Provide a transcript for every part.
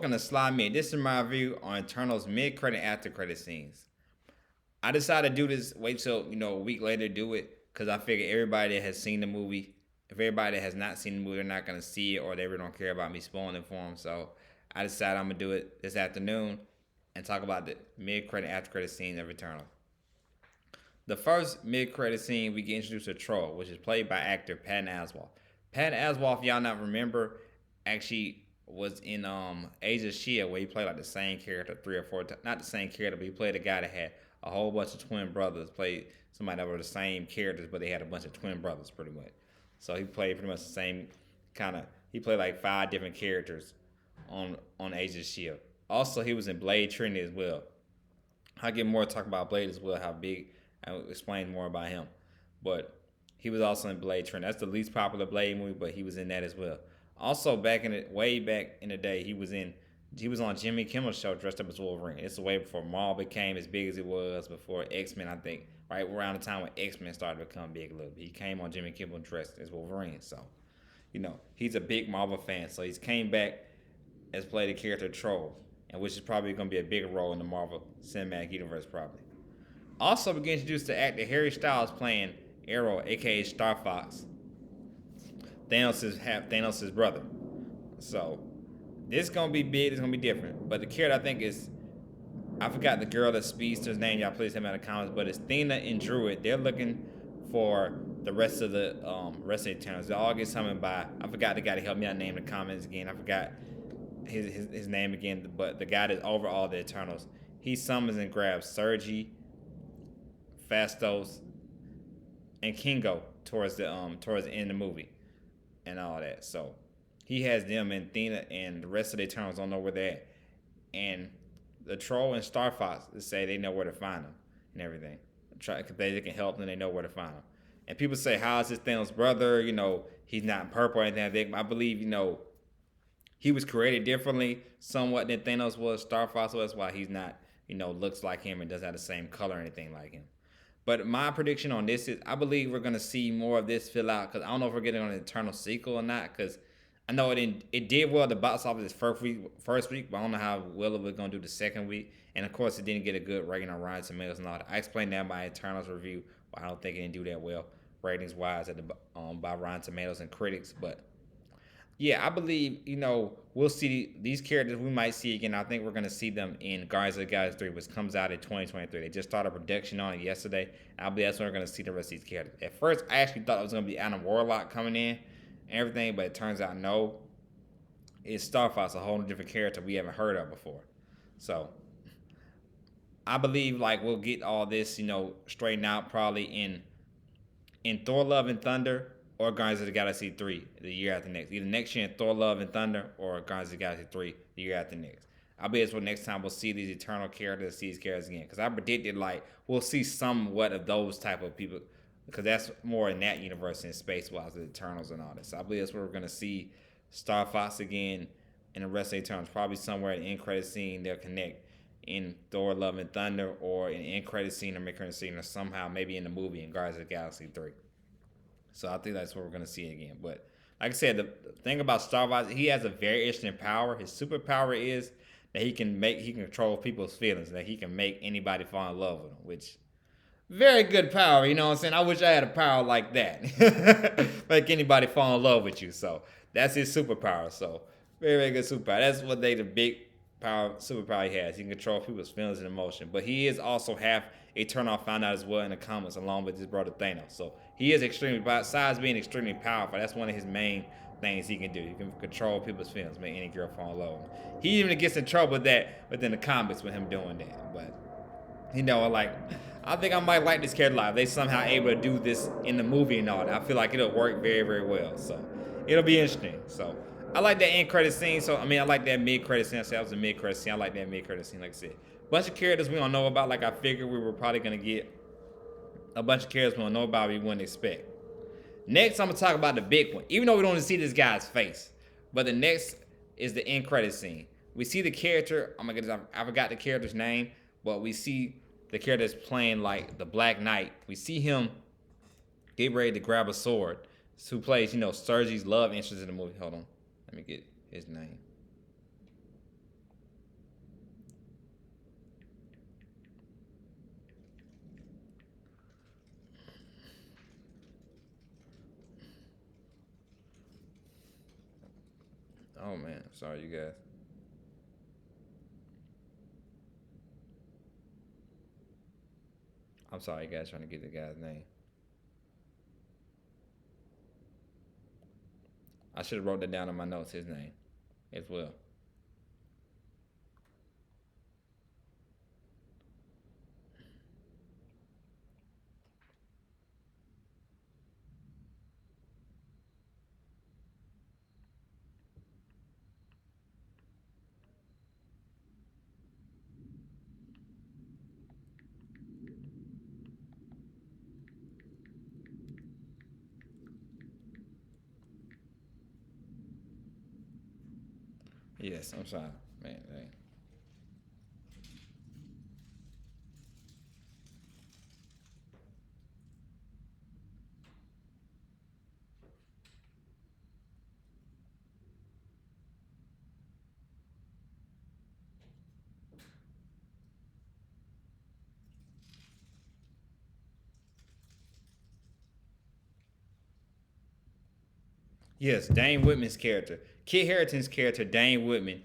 welcome to Slide Me. This is my review on Eternals mid-credit and after-credit scenes. I decided to do this, wait till, a week later to do it, because I figure everybody that has seen the movie, if everybody that has not seen the movie, they're not going to see it or they really don't care about me spoiling it for them. So I decided I'm going to do it this afternoon and talk about the mid-credit and after-credit scenes of Eternals. The first mid-credit scene, we get introduced to Troll, which is played by actor Patton Oswalt. Patton Oswalt, if y'all not remember, actually was in Age of S.H.I.E.L.D., where he played like the same character 3 or 4 times. Not the same character, but he played a guy that had a whole bunch of twin brothers. Played somebody that were the same characters, but they had a bunch of twin brothers pretty much. So he played pretty much the same kind of. He played like 5 different characters on Age of S.H.I.E.L.D. Also, he was in Blade Trinity as well. I'll get more to talk about Blade as well, how big. I'll explain more about him. But he was also in Blade Trinity. That's the least popular Blade movie, but he was in that as well. Also, way back in the day, he was on Jimmy Kimmel's show dressed up as Wolverine. It's way before Marvel became as big as it was, before X-Men, I think, right around the time when X-Men started to become big a little bit. He came on Jimmy Kimmel dressed as Wolverine. So, he's a big Marvel fan. So he's came back as played the character Troll, and which is probably going to be a bigger role in the Marvel Cinematic Universe probably. Also, we get introduced to actor Harry Styles playing Arrow, aka Star Fox, Thanos' brother. So this is gonna be big. It's gonna be different. But the character I think is, I forgot the girl that speedster's name. Y'all please tell me in the comments. But it's Thena and Druid. They're looking for the rest of the Eternals. They all get summoned by, I forgot the guy to help me out name in the comments again. I forgot his name again. But the guy that's over all the Eternals. He summons and grabs Sergi, Phastos, and Kingo towards the end of the movie and all that. So he has them, and Thena and the rest of the Eternals don't know where they're at. And the Troll and Star Fox say they know where to find them and everything. They can help them, they know where to find them. And people say, how is this Thanos' brother? He's not purple or anything. I believe, he was created differently somewhat than Thanos was, Star Fox was. That's why he's not, looks like him and doesn't have the same color or anything like him. But my prediction on this is I believe we're going to see more of this fill out, because I don't know if we're getting an Eternal sequel or not, because I know it did well at the box office this first week, but I don't know how well it was going to do the second week. And, of course, it didn't get a good rating on Rotten Tomatoes and all that. I explained that in my Eternals review, but I don't think it didn't do that well ratings-wise by Rotten Tomatoes and critics. But, yeah, I believe, we'll see these characters we might see again. I think we're going to see them in Guardians of the Galaxy 3, which comes out in 2023. They just started production on it yesterday. I believe that's when we're going to see the rest of these characters. At first, I actually thought it was going to be Adam Warlock coming in and everything, but it turns out no. It's Star Fox, a whole different character we haven't heard of before. So, I believe, we'll get all this, straightened out probably in Thor Love and Thunder or Guardians of the Galaxy 3 the year after next. Either next year in Thor Love and Thunder or Guardians of the Galaxy 3 the year after next. I bet it's what next time we'll see these Eternal characters, see these characters again. Because I predicted, we'll see somewhat of those type of people. Because that's more in that universe in space-wise, the Eternals and all this. So I believe that's where we're going to see Star Fox again and the rest of the Eternals. Probably somewhere in the end credit scene they'll connect in Thor Love and Thunder, or in the end credit scene or mid-credit scene, or somehow maybe in the movie in Guardians of the Galaxy 3. So I think that's what we're going to see again. But like I said, the thing about Star Fox, he has a very interesting power. His superpower is that he can control people's feelings, that he can make anybody fall in love with him, which very good power, you know what I'm saying? I wish I had a power like that. Make anybody fall in love with you. So that's his superpower. So very, very good superpower. That's what the big superpower he has. He can control people's feelings and emotion. But he is also half Eternal, found out as well in the comics, along with his brother Thanos. So he is besides being extremely powerful, that's one of his main things he can do. He can control people's feelings, make any girl fall in love with him. He even gets in trouble with that within the comics with him doing that. But, I think I might like this character live. They somehow able to do this in the movie and all that. I feel like it'll work very, very well. So it'll be interesting. So I like that end credit scene. I like that mid credit scene. I said that was a mid credit scene. I like that mid credit scene. Like I said, bunch of characters we don't know about. Like I figured we were probably gonna get a bunch of characters we don't know about we wouldn't expect. Next, I'm gonna talk about the big one. Even though we don't see this guy's face, but the next is the end credit scene. We see the character. I forgot the character's name, but we see the character that's playing the Black Knight. We see him get ready to grab a sword. Who plays, Sergi's love interest in the movie. Hold on. Let me get his name. Oh man, sorry you guys. I'm sorry, you guys, trying to get the guy's name. I should have wrote that down in my notes. His name as well. Yes, I'm sorry, man. Dang. Yes, Dane Whitman's character, Kit Harington's character, Dane Whitman,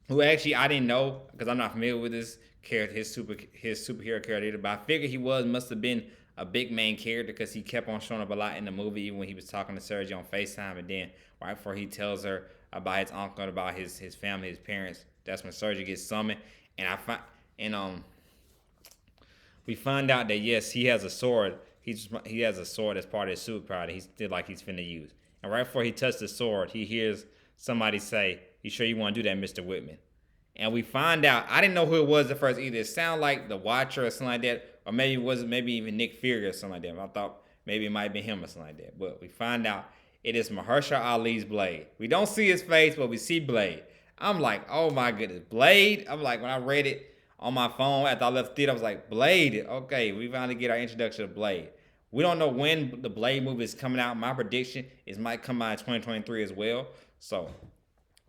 who actually I didn't know because I'm not familiar with his character, his superhero character either. But I figured he must have been a big main character because he kept on showing up a lot in the movie, even when he was talking to Sergi on Facetime, and then right before he tells her about his uncle and about his family, his parents, that's when Sergi gets summoned, and I find and we find out that yes, he has a sword. He has a sword as part of his superpower that he's still like he's finna use. And right before he touches the sword, he hears somebody say, "You sure you want to do that, Mister Whitman?" And we find out I didn't know who it was at first either. It sounded like the Watcher or something like that, or maybe it wasn't. Maybe even Nick Fury or something like that. I thought maybe it might have been him or something like that. But we find out it is Mahershala Ali's Blade. We don't see his face, but we see Blade. I'm like, oh my goodness, Blade. I'm like, when I read it on my phone after I left the theater, I was like, Blade. Okay, we finally get our introduction to Blade. We don't know when the Blade movie is coming out. My prediction is might come out in 2023 as well. So,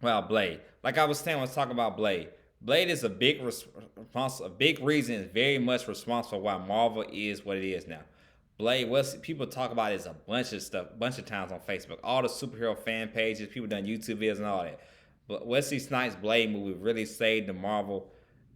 well, Blade. Like I was saying, let's talk about Blade. Blade is a big reason, is very much responsible for why Marvel is what it is now. Blade, what people talk about is a bunch of stuff, bunch of times on Facebook. All the superhero fan pages, people done YouTube videos and all that. But Wesley Snipes' Blade movie really saved the Marvel,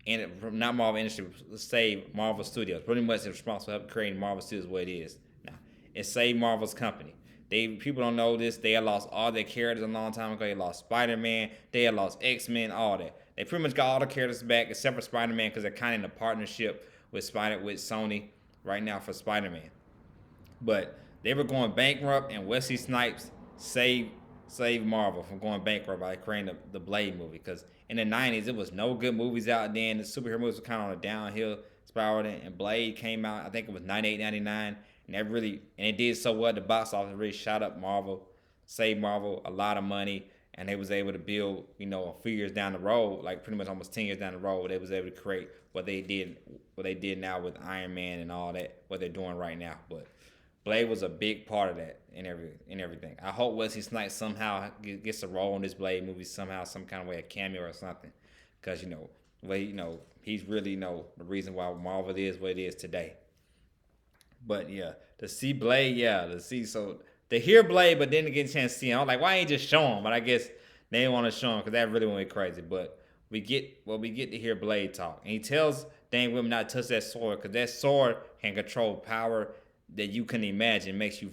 and not Marvel industry, saved Marvel Studios. Pretty much responsible for creating Marvel Studios what it is now. It saved Marvel's company. People don't know this. They had lost all their characters a long time ago. They lost Spider Man. They had lost X-Men. All that. They pretty much got all the characters back except for Spider Man because they're kind of in a partnership with Sony right now for Spider Man. But they were going bankrupt, and Wesley Snipes saved Marvel from going bankrupt by creating the Blade movie. Because in the '90s, it was no good movies out then. The superhero movies were kind of on a downhill spiral. And Blade came out, I think it was '98, '99, and it did so well at the box office. It really shot up Marvel, saved Marvel a lot of money, and they was able to build, a few years down the road, like pretty much almost 10 years down the road, they was able to create what they did now with Iron Man and all that, what they're doing right now. But Blade was a big part of that in everything. I hope Wesley Snipes somehow gets a role in this Blade movie somehow, some kind of way, a cameo or something, because he's really the reason why Marvel is what it is today. But yeah, to see Blade, yeah, to see to hear Blade, but then to get a chance to see him, I'm like, why ain't just show him? But I guess they didn't want to show him because that really went crazy. But we get to hear Blade talk, and he tells Dane Whitman not to touch that sword because that sword can control power that you can imagine. It makes you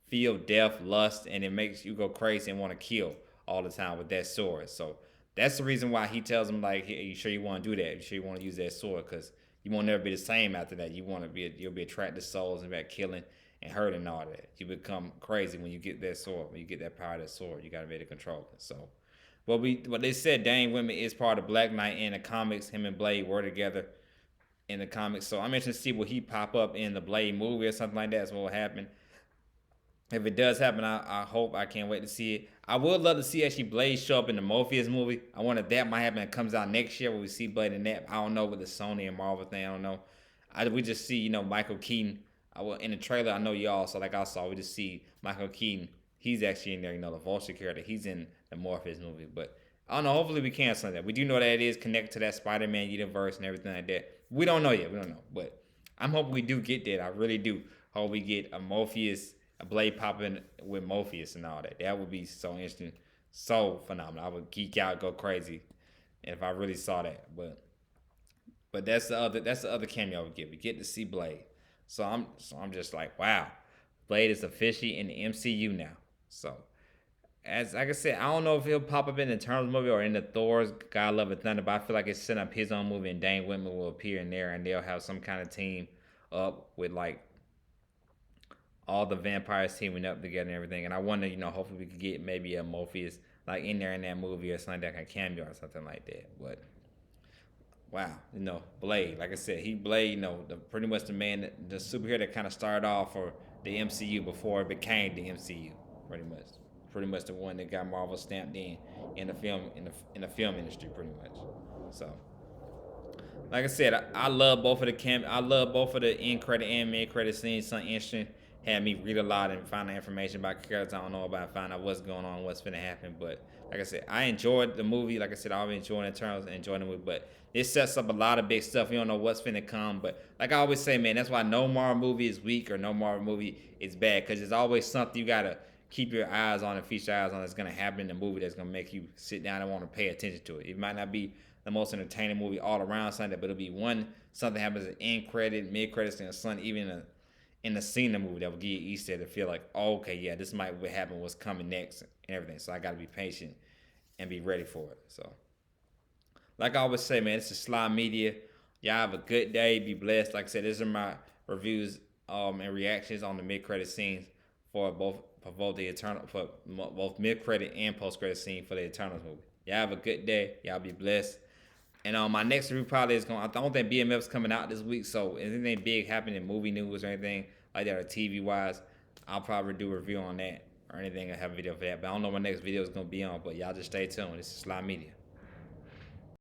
feel death, lust, and it makes you go crazy and want to kill all the time with that sword. So that's the reason why he tells him like, hey, you sure you want to do that? You sure you want to use that sword? Because you won't never be the same after that. You'll be attracted to souls and about killing and hurting and all that. You become crazy when you get that sword. When you get that power of that sword, you gotta be able to control it. So, what they said, Dane Whitman is part of Black Knight in the comics. Him and Blade were together in the comics. So I'm interested to see will he pop up in the Blade movie or something like that. That's what will happen. If it does happen, I hope. I can't wait to see it. I would love to see actually Blade show up in the Morpheus movie. I wonder if that might happen. It comes out next year where we see Blade in that. I don't know with the Sony and Marvel thing. I don't know. We just see Michael Keaton. In the trailer, I know y'all saw, like I saw, we just see Michael Keaton. He's actually in there. The Vulture character. He's in the Morpheus movie. But I don't know. Hopefully we can something that. We do know that it is connected to that Spider-Man universe and everything like that. We don't know yet. We don't know. But I'm hoping we do get that. I really do. Hope we get a Morpheus, a Blade popping with Morpheus and all that. That would be so interesting. so phenomenal. I would geek out, go crazy, if I really saw that. But that's the other cameo I would get. We get to see Blade. So I'm just like, wow, Blade is officially in the MCU now. So as like I said, I don't know if he'll pop up in the Eternals movie or in the Thor's God Love and Thunder, but I feel like it's setting up his own movie and Dane Whitman will appear in there and they'll have some kind of team up with like all the vampires teaming up together and everything. And I wonder, hopefully we could get maybe a Morpheus like in there in that movie or something like a cameo or something like that. But wow, Blade. Like I said, he Blade. Pretty much the man, the superhero that kind of started off for the MCU before it became the MCU. Pretty much the one that got Marvel stamped in the film in the film industry, pretty much. So, like I said, I love both of I love both of the end credit and mid credit scenes. Something interesting. Had me read a lot and find out information about characters I don't know about, find out what's going on, what's gonna happen. But like I said, I enjoyed the movie. Like I said, I've been enjoying it in terms of enjoying the movie. But it sets up a lot of big stuff. You don't know what's finna come. But like I always say, man, that's why no Marvel movie is weak or no Marvel movie is bad. Because there's always something you gotta keep your eyes on and feast your eyes on that's gonna happen in the movie that's gonna make you sit down and want to pay attention to it. It might not be the most entertaining movie all around Sunday, but it'll be something happens at end credit, mid credits, and Sunday, even in the scene of the movie that will give you Easter to feel like, oh, okay, yeah, this might what happen, what's coming next, and everything. So I got to be patient and be ready for it. So, like I always say, man, this is Sly Media. Y'all have a good day. Be blessed. Like I said, these are my reviews and reactions on the mid credit scenes for both the Eternal for both mid credit and post credit scene for the Eternals movie. Y'all have a good day. Y'all be blessed. And my next review probably is going. I don't think BMF's coming out this week, so anything big happening in movie news or anything like that or TV wise, I'll probably do a review on that or anything. I have a video for that, but I don't know what my next video is gonna be on. But y'all just stay tuned. This is Sly Media.